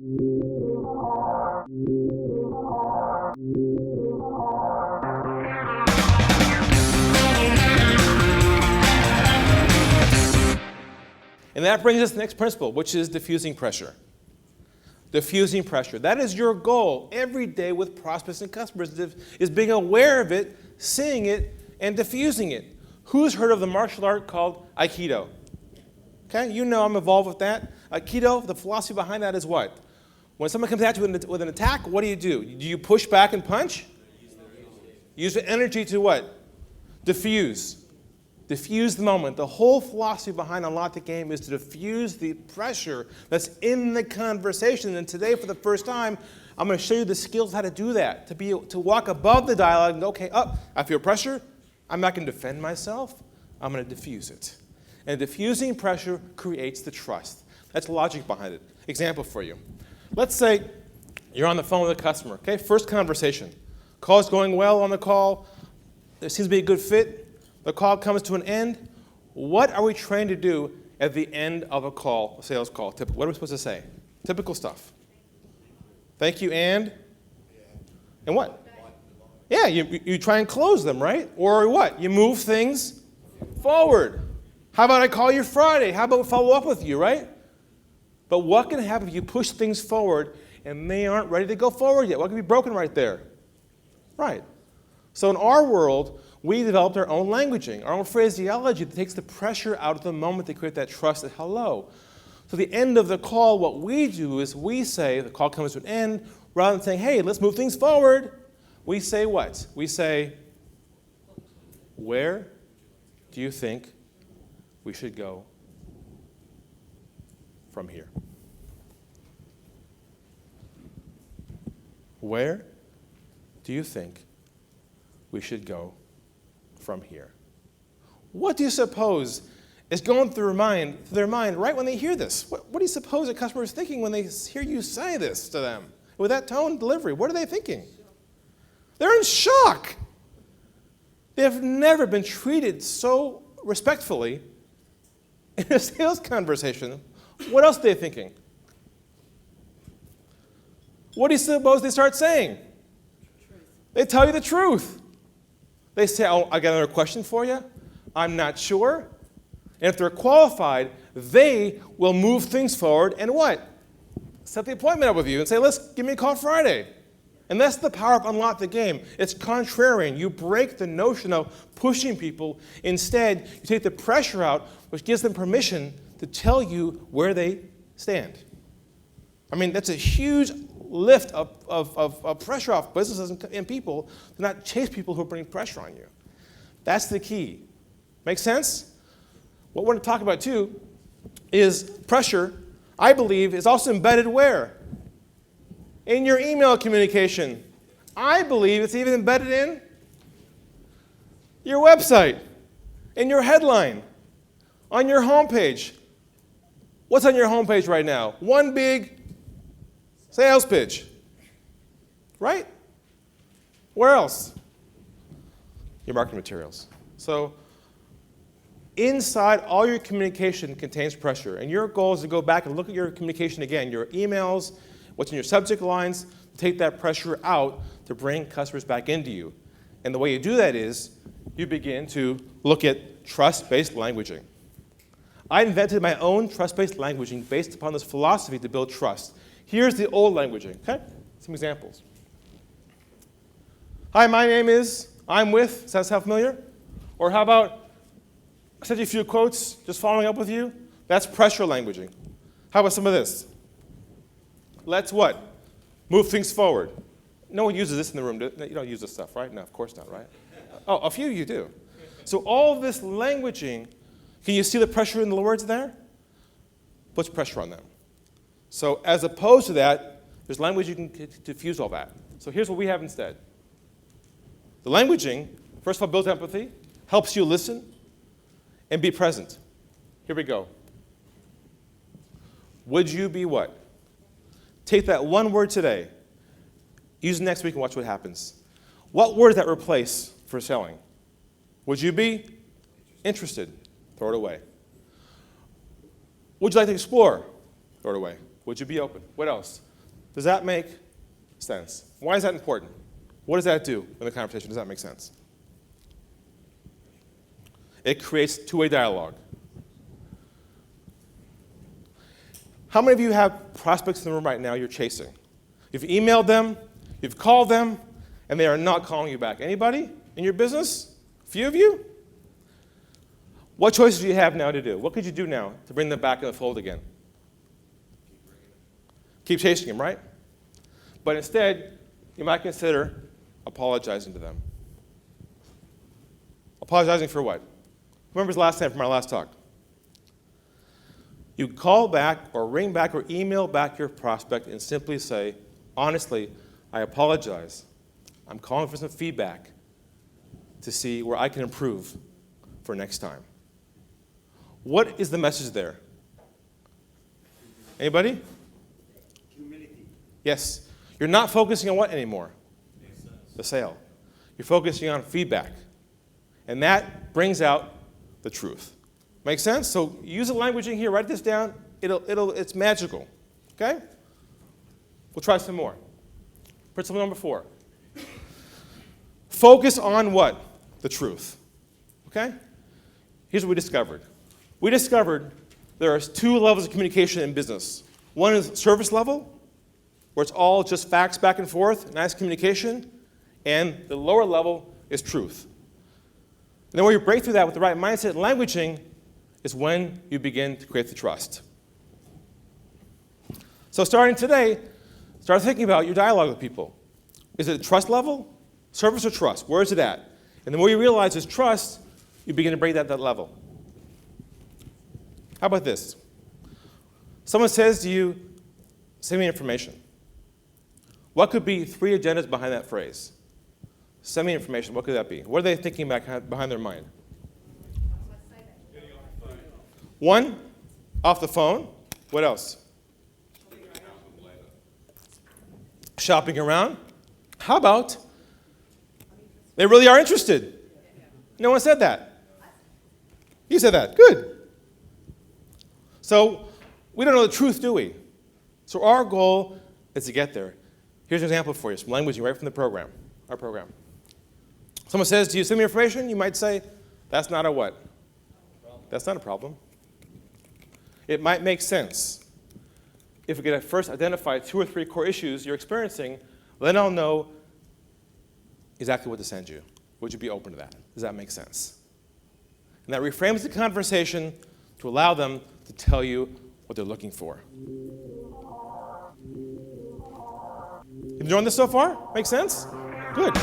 And that brings us to the next principle, which is diffusing pressure. Diffusing pressure. That is your goal every day with prospects and customers, is being aware of it, seeing it, and diffusing it. Who's heard of the martial art called Aikido? Okay, you know I'm involved with that. Aikido, the philosophy behind that is what? When someone comes at you with an attack, what do? Do you push back and punch? Use the energy to what? Diffuse. Diffuse the moment. The whole philosophy behind Unlock the Game is to diffuse the pressure that's in the conversation. And today, for the first time, I'm going to show you the skills how to do that, to walk above the dialogue and go, okay, I feel pressure. I'm not going to defend myself. I'm going to diffuse it. And diffusing pressure creates the trust. That's the logic behind it. Example for you. Let's say you're on the phone with a customer. Okay, first conversation. Call's going well on the call. There seems to be a good fit. The call comes to an end. What are we trained to do at the end of a call, a sales call? What are we supposed to say? Typical stuff. Thank you, and what? Yeah, you try and close them, right? Or what? You move things forward. How about I call you Friday? How about we follow up with you, right? But what can happen if you push things forward and they aren't ready to go forward yet? What can be broken right there? Right. So in our world, we developed our own languaging, our own phraseology that takes the pressure out of the moment to create that trust at hello. So at the end of the call, what we do is we say, the call comes to an end, rather than saying, hey, let's move things forward, we say what? We say, where do you think we should go from here? Where do you think we should go from here? What do you suppose is going through their mind right when they hear this? What do you suppose a customer is thinking when they hear you say this to them? With that tone and delivery, what are they thinking? They're in shock. They have never been treated so respectfully in a sales conversation. What else are they thinking? What do you suppose they start saying? They tell you the truth. They say, oh, I got another question for you. I'm not sure. And if they're qualified, they will move things forward and what? Set the appointment up with you and say, give me a call Friday. And that's the power of Unlock the Game. It's contrarian. You break the notion of pushing people. Instead, you take the pressure out, which gives them permission to tell you where they stand. I mean, that's a huge lift of pressure off businesses and people to not chase people who are bringing pressure on you. That's the key. Make sense? What we're going to talk about, too, is pressure, I believe, is also embedded where? In your email communication. I believe it's even embedded in your website, in your headline, on your homepage. What's on your homepage right now? One big sales pitch. Right? Where else? Your marketing materials. So inside all your communication contains pressure. And your goal is to go back and look at your communication again, your emails, what's in your subject lines, take that pressure out to bring customers back into you. And the way you do that is you begin to look at trust-based languaging. I invented my own trust-based languaging based upon this philosophy to build trust. Here's the old languaging, okay? Some examples. Hi, my name is, I'm with, does that sound familiar? Or how about, I sent you a few quotes, just following up with you? That's pressure languaging. How about some of this? Let's what? Move things forward. No one uses this in the room. You don't use this stuff, right? No, of course not, right? Oh, a few of you do. So all of this languaging, can you see the pressure in the words there? Puts pressure on them. So as opposed to that, there's language you can diffuse all that. So here's what we have instead. The languaging, first of all, builds empathy, helps you listen, and be present. Here we go. Would you be what? Take that one word today, use it next week and watch what happens. What word does that replace for selling? Would you be interested? Throw it away. Would you like to explore? Throw it away. Would you be open? What else? Does that make sense? Why is that important? What does that do in the conversation? Does that make sense? It creates two-way dialogue. How many of you have prospects in the room right now you're chasing? You've emailed them, you've called them, and they are not calling you back. Anybody in your business? A few of you? What choices do you have now to do? What could you do now to bring them back in the fold again? Keep chasing them, right? But instead, you might consider apologizing to them. Apologizing for what? Remember the last time from our last talk. You call back or ring back or email back your prospect and simply say, honestly, I apologize. I'm calling for some feedback to see where I can improve for next time. What is the message there? Anybody? Humility. Yes. You're not focusing on what anymore? The sale. You're focusing on feedback. And that brings out the truth. Make sense? So use the language in here. Write this down. It's magical. Okay? We'll try some more. Principle number 4. Focus on what? The truth. Okay? Here's what we discovered. We discovered there are 2 levels of communication in business. One is service level, where it's all just facts back and forth, nice communication. And the lower level is truth. And then where you break through that with the right mindset and languaging is when you begin to create the trust. So starting today, start thinking about your dialogue with people. Is it trust level, service, or trust? Where is it at? And the more you realize it's trust, you begin to break that level. How about this? Someone says to you, send me information. What could be 3 agendas behind that phrase? Send me information. What could that be? What are they thinking behind their mind? 1, off the phone. What else? Shopping around. How about they really are interested? No one said that. You said that. Good. So we don't know the truth, do we? So our goal is to get there. Here's an example for you, some language right from the program, our program. Someone says to you, send me information, you might say, that's not a what? That's not a problem. It might make sense. If we could first identify 2 or 3 core issues you're experiencing, then I'll know exactly what to send you. Would you be open to that? Does that make sense? And that reframes the conversation to allow them to tell you what they're looking for. You enjoying this so far? Make sense? Good.